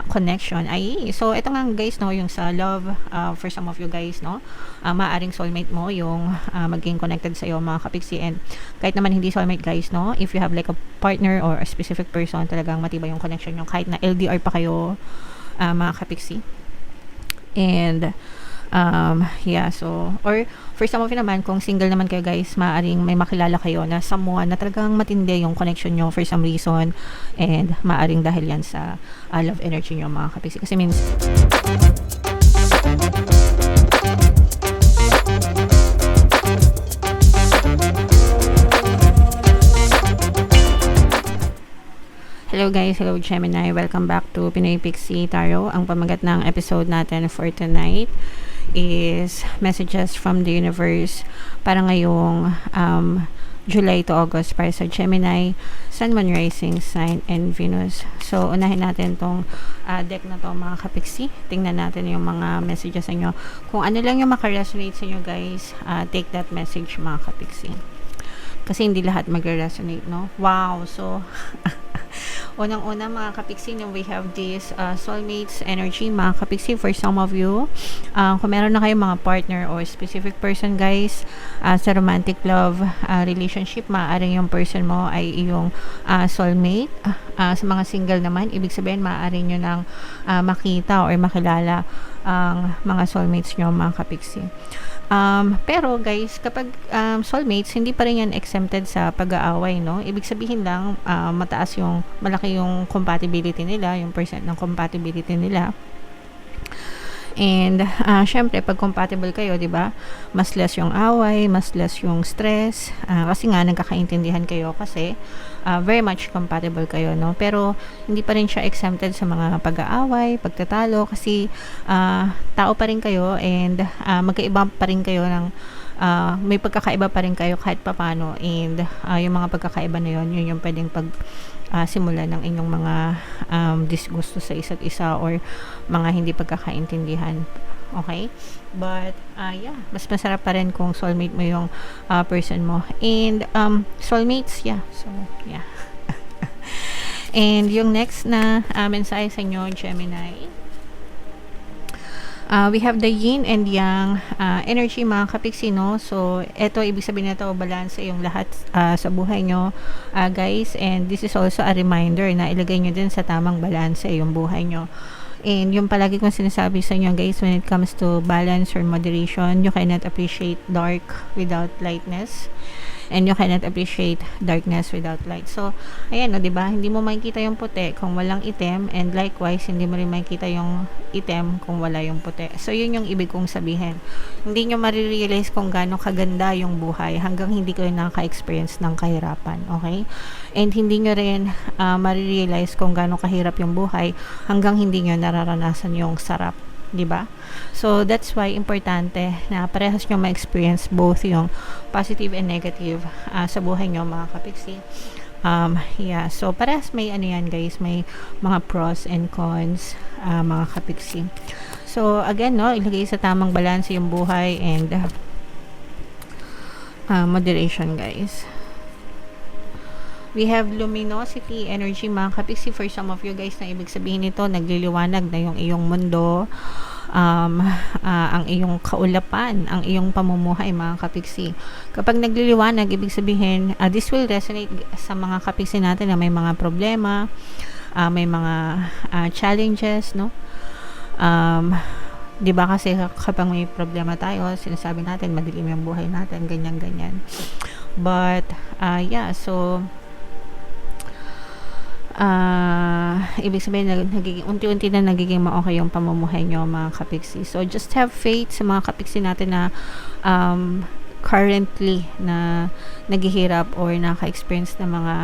connection. Ay, so ito nga guys, no, yung sa love, for some of you guys, no, maaring soulmate mo yung maging connected sa iyo mga kapiksi. And kahit naman hindi soulmate guys, no, if you have like a partner or a specific person, talagang matibay yung connection nyo kahit na LDR pa kayo, mga kapiksi. And yeah, so, or for some of you naman, kung single naman kayo guys, maaaring may makilala kayo na someone na talagang matindi yung connection nyo for some reason, and maaaring dahil yan sa love energy nyo mga kapiksi. Kasi means hello guys, hello Gemini, welcome back to Pinoy Pixie Tarot. Ang pamagat ng episode natin for tonight is messages from the universe para ngayong July to August para sa Gemini, Sun, Moon, Rising Sign, and Venus. So, unahin natin tong deck na to mga kapiksi. Tingnan natin yung mga messages sa inyo. Kung ano lang yung makaresonate sa inyo guys, take that message mga kapiksi. Kasi hindi lahat magre-resonate, no? Wow! So, unang-una mga kapiksi, we have this soulmates energy mga kapiksi for some of you. Kung meron na kayong mga partner or specific person guys, sa romantic love relationship, maaaring yung person mo ay iyong soulmate. Sa mga single naman, ibig sabihin maaaring nyo nang makita or makilala ang mga soulmates nyo mga kapiksi. Pero guys, kapag soulmates, hindi pa rin yan exempted sa pag-aaway, no? Ibig sabihin lang, malaki yung compatibility nila, yung percent ng compatibility nila. And syempre pag compatible kayo, 'di ba? Mas less yung away, mas less yung stress, kasi nga nagkakaintindihan kayo kasi very much compatible kayo, no? Pero hindi pa rin siya exempted sa mga pag-aaway, pagtatalo kasi tao pa rin kayo, and magkaiba pa rin kayo ng may pagkakaiba pa rin kayo kahit papano, and yung mga pagkakaiba na yun yung pwedeng simula ng inyong mga disgusto sa isa't isa or mga hindi pagkakaintindihan. Okay? But yeah, mas masarap pa rin kung soulmate mo yung person mo. And soulmates, yeah. So, yeah. And yung next na mensahe sa inyo, Gemini, we have the yin and yang energy mga kapiksi, no? So, eto, ibig sabihin na ito, balance yung lahat sa buhay nyo, guys. And this is also a reminder na ilagay nyo din sa tamang balance yung buhay nyo. And yung palagi kong sinasabi sa inyo guys, when it comes to balance or moderation, you cannot appreciate dark without lightness. And you cannot appreciate darkness without light. So, ayan, no, diba? Hindi mo makikita yung puti kung walang itim, and likewise, hindi mo rin makikita yung itim kung wala yung puti. So, yun yung ibig kong sabihin. Hindi nyo marirealize kung gaano kaganda yung buhay hanggang hindi kayo nakaka-experience ng kahirapan, okay? And hindi nyo rin marirealize kung gaano kahirap yung buhay hanggang hindi nyo nararanasan yung sarap. Diba? So, that's why importante na parehas nyo ma-experience both yung positive and negative sa buhay nyo mga kapiksi. Yeah, so parehas may ano yan guys, may mga pros and cons mga kapiksi. So, again, no, ilagay sa tamang balance yung buhay and moderation guys. We have luminosity energy mga kapiksi for some of you guys, na ibig sabihin nito, nagliliwanag na yung iyong mundo, ang iyong kaulapan, ang iyong pamumuhay mga kapiksi. Kapag nagliliwanag, ibig sabihin, this will resonate sa mga kapiksi natin na may mga problema, may mga challenges, no? Diba kasi kapag may problema tayo, sinasabi natin madilim yung buhay natin, ganyan. But yeah, so ibig sabihin nagiging unti-unti na nagiging ma-okay yung pamumuhay nyo mga kapiksi. So just have faith sa mga kapiksi natin na currently na naghihirap or naka-experience ng mga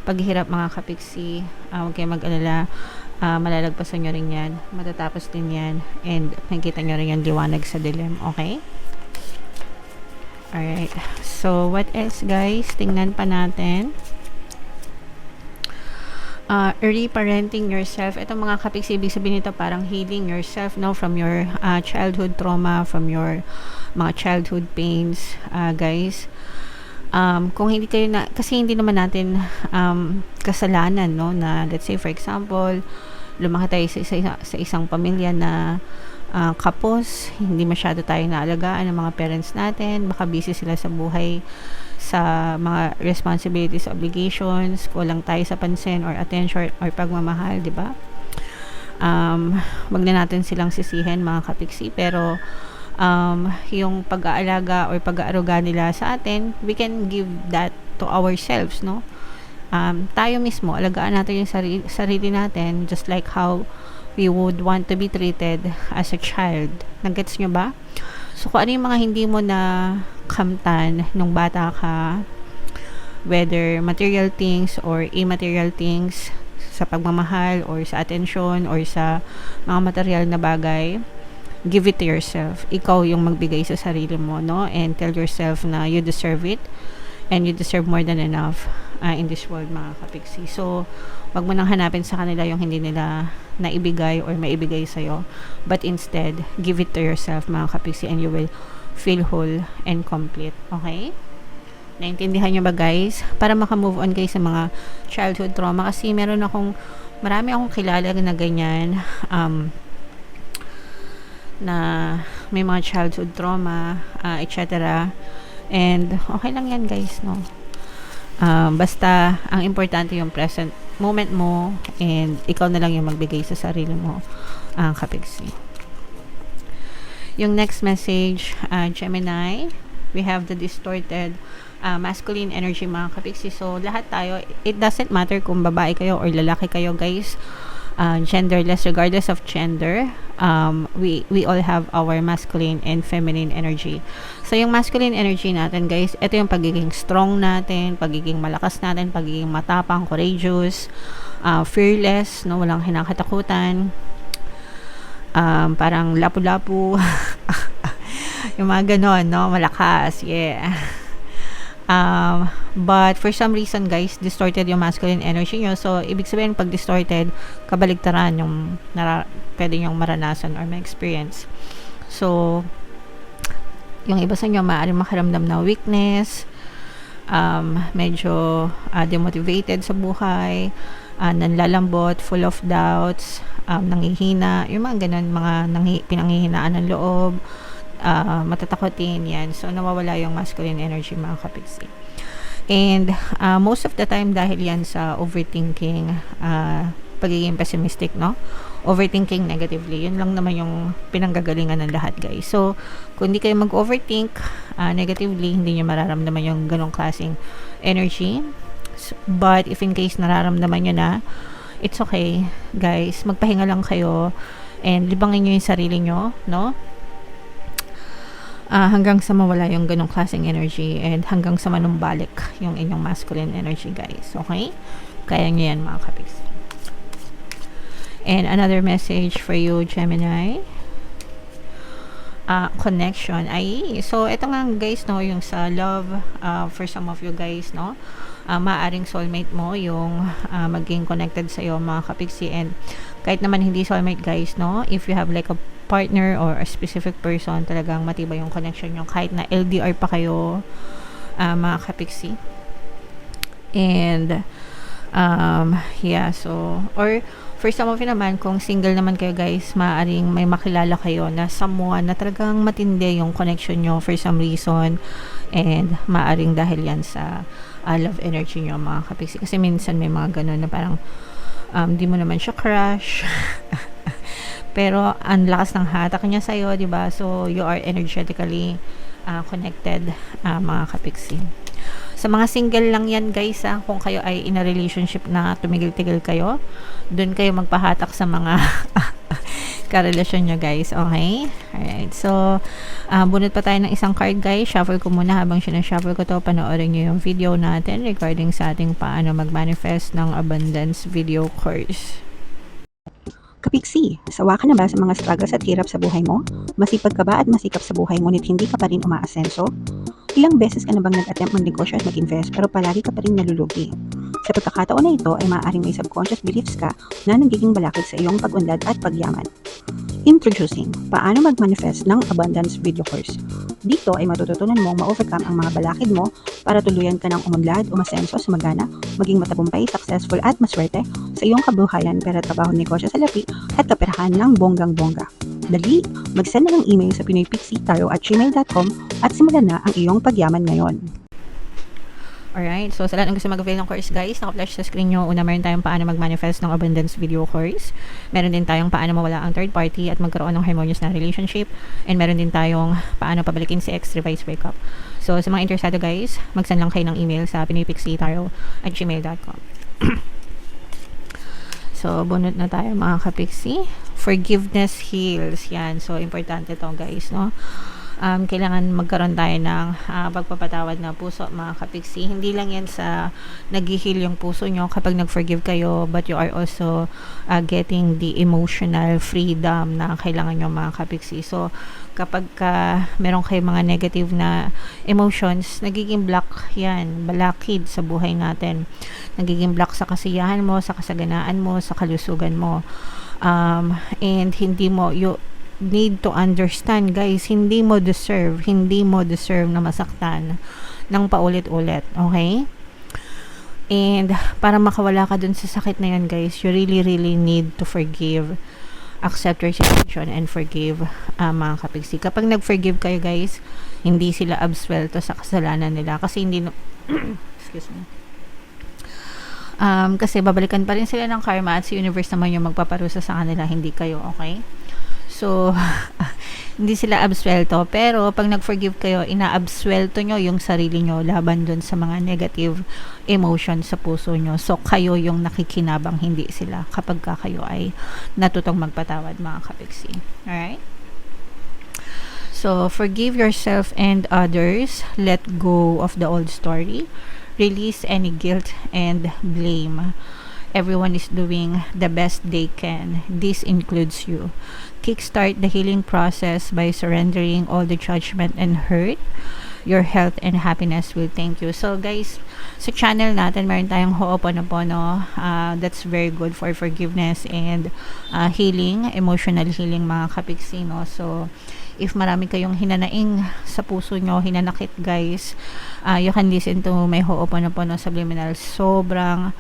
paghihirap mga kapiksi. Huwag kayo mag-alala, malalagpasan nyo rin yan, matatapos din yan, and makikita nyo rin yung liwanag sa dilim. Okay? Alright, so what else guys? Tingnan pa natin. Reparenting yourself. Ito mga kapiksi, ibig sabihin nito parang healing yourself, no, from your childhood trauma, from your mga childhood pains, guys. Kung hindi kayo kasi hindi naman natin kasalanan, no, na let's say for example lumaki tayo sa isang pamilya na kapos, hindi masyado tayo naalagaan ng mga parents natin, baka busy sila sa buhay, sa mga responsibilities, obligations, kulang tayo sa pansin or attention or pagmamahal, di ba? Wag na natin silang sisihin mga kapiksi, pero yung pag-aalaga or pag-aaruga nila sa atin, we can give that to ourselves, no? Tayo mismo, alagaan natin yung sarili natin, just like how we would want to be treated as a child. Nag-gets nyo ba? So, kung ano yung mga hindi mo na kamtan nung bata ka, whether material things or immaterial things, sa pagmamahal or sa attention or sa mga material na bagay, give it to yourself. Ikaw yung magbigay sa sarili mo, no? And tell yourself na you deserve it and you deserve more than enough in this world, mga kapiksi. So, wag mo nang hanapin sa kanila yung hindi nila naibigay or maibigay sa'yo, but instead, give it to yourself, mga kapiksi, and you will feel whole and complete. Okay? Naintindihan nyo ba, guys? Para makamove on kayo sa mga childhood trauma, kasi marami akong kilala na ganyan, na may mga childhood trauma, etc. And okay lang yan, guys, no? Basta ang importante yung present moment mo, and ikaw na lang yung magbigay sa sarili mo, kapiksi. Yung next message, Gemini, we have the distorted masculine energy, mga kapiksi. So lahat tayo, it doesn't matter kung babae kayo or lalaki kayo, guys, genderless, regardless of gender, we all have our masculine and feminine energy. So yung masculine energy natin, guys, ito yung pagiging strong natin, pagiging malakas natin, pagiging matapang, courageous, fearless, no, walang hinakatakutan, parang lapu-lapu, yung mga ganon, no, malakas, yeah. But for some reason, guys, distorted yung masculine energy nyo. So, ibig sabihin, pag distorted, kabaligtaran yung pwede nyong maranasan or ma-experience. So, yung iba sa inyo, maaaring makaramdam na weakness, medyo demotivated sa buhay, nanlalambot, full of doubts, nanghihina, yung mga ganun, mga pinanghihinaan ng loob, matatakotin, yan. So, nawawala yung masculine energy, mga kapiksi. And, most of the time, dahil yan sa overthinking, pagiging pessimistic, no? Overthinking negatively. Yun lang naman yung pinanggagalingan ng lahat, guys. So, kung hindi kayo mag-overthink negatively, hindi nyo mararamdaman yung ganong klaseng energy. But, if in case nararamdaman nyo na, it's okay, guys. Magpahinga lang kayo and libangin nyo yung sarili nyo, no? Hanggang sa mawala yung ganong klaseng energy and hanggang sa manumbalik yung inyong masculine energy, guys. Okay? Kaya nyo yan, mga kapiksi. And another message for you, Gemini. Connection. So, ito nga, guys, no, yung sa love, for some of you guys, no, maaring soulmate mo yung maging connected sa'yo, mga kapiksi. And kahit naman hindi soulmate, guys, no, if you have like a partner or a specific person, talagang matibay yung connection nyo kahit na LDR pa kayo, mga kapiksi. And yeah, so, or for some of you naman, kung single naman kayo, guys, maaaring may makilala kayo na someone na talagang matindi yung connection nyo for some reason, and maaaring dahil yan sa love energy nyo, mga kapiksi. Kasi minsan may mga ganun na parang di mo naman siya crush pero ang lakas ng hatak niya sa'yo, diba? So, you are energetically connected, mga kapiksi. Sa mga single lang yan, guys, kung kayo ay in a relationship na tumigil-tigil kayo, dun kayo magpahatak sa mga karelasyon nyo, guys. Okay? Alright. So, bunot pa tayo ng isang card, guys. Shuffle ko muna. Habang sinashuffle ko to, panoorin nyo yung video natin regarding sa ating paano mag-manifest ng abundance video course. Kapiksi, sawa ka na ba sa mga struggles at hirap sa buhay mo? Masipag ka ba at masikap sa buhay ngunit hindi ka pa rin umaasenso? Ilang beses ka na bang nag-attempt mag-negosyo at mag-invest pero palagi ka pa rin nalulugi? Sa pagkakataon na ito ay maaaring may subconscious beliefs ka na nagiging balakid sa iyong pag-unlad at pagyaman. Introducing, paano mag-manifest ng abundance video course. Dito ay matututunan mong ma-overcome ang mga balakid mo para tuluyan ka ng umunlad, umasenso, sumagana, maging matagumpay, successful at maswerte sa iyong kabuhayan, pera, trabaho, negosyo, salapi at kaperahan ng bonggang-bongga. Dali, mag-send na ng email sa pinoypixie@gmail.com at simulan na ang iyong pagyaman ngayon. Alright, so sa lahat ng gusto mag-avail ng course guys, naka-flash sa screen nyo. Una, meron tayong paano mag-manifest ng abundance video course. Meron din tayong paano mawala ang third party at magkaroon ng harmonious na relationship. And meron din tayong paano pabalikin si ex, revise, breakup. So sa mga interesado guys, mag-send lang kayo ng email sa pinoypixie@gmail.com. So, bunot na tayo mga kapixie. Forgiveness heals. Yan. So, importante to guys, no? Kailangan magkaroon tayo ng pagpapatawad na puso mga kapixie. Hindi lang yan sa nag-heal yung puso nyo kapag nag-forgive kayo, but you are also getting the emotional freedom na kailangan nyo mga kapixie. So, kapag meron kayo mga negative na emotions, nagiging block yan, balakid sa buhay natin. Nagiging block sa kasiyahan mo, sa kasaganaan mo, sa kalusugan mo. And hindi mo, you need to understand guys, hindi mo deserve na masaktan ng paulit-ulit, okay? And para makawala ka dun sa sakit na yun guys, you really need to forgive, accept your situation and forgive mga kapigsi. Kapag nag-forgive kayo guys, hindi sila absuelto sa kasalanan nila kasi hindi excuse me. Kasi babalikan pa rin sila ng karma at si universe naman yung magpaparusa sa kanila, hindi kayo, okay? So, hindi sila absuelto. Pero, pag nag-forgive kayo, ina-absuelto nyo yung sarili nyo laban dun sa mga negative emotions sa puso nyo. So, kayo yung nakikinabang, hindi sila. Kapag kayo ay natutong magpatawad, mga kapiksi. Alright? So, forgive yourself and others. Let go of the old story. Release any guilt and blame. Everyone is doing the best they can. This includes you. Kickstart the healing process by surrendering all the judgment and hurt. Your health and happiness will thank you. So guys, sa channel natin meron tayong Ho'oponopono. That's very good for forgiveness and healing, emotional healing mga kapiksi, no? So if marami kayong hinanaing sa puso nyo, hinanakit guys, you can listen to my Ho'oponopono Subliminal. Sobrang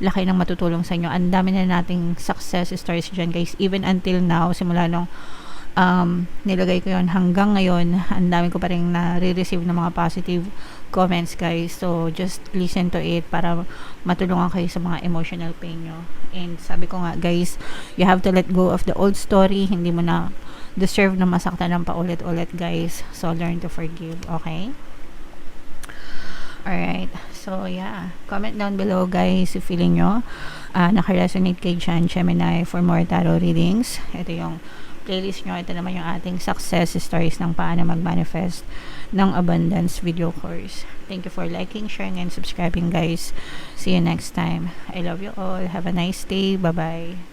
laki ng matutulong sa inyo. Ang dami na nating success stories dyan guys. Even until now, simula nung nilagay ko yun hanggang ngayon, ang dami ko pa rin na-receive ng mga positive comments guys. So, just listen to it para matulungan kayo sa mga emotional pain nyo. And sabi ko nga guys, you have to let go of the old story. Hindi mo na deserve na masaktan ng paulit-ulit guys. So, learn to forgive. Okay? Alright, so yeah, comment down below guys if feeling nyo naka-resonate kay Jan Gemini for more tarot readings. Ito yung playlist nyo, ito naman yung ating success stories ng paano mag-manifest ng abundance video course. Thank you for liking, sharing, and subscribing guys. See you next time. I love you all. Have a nice day. Bye-bye.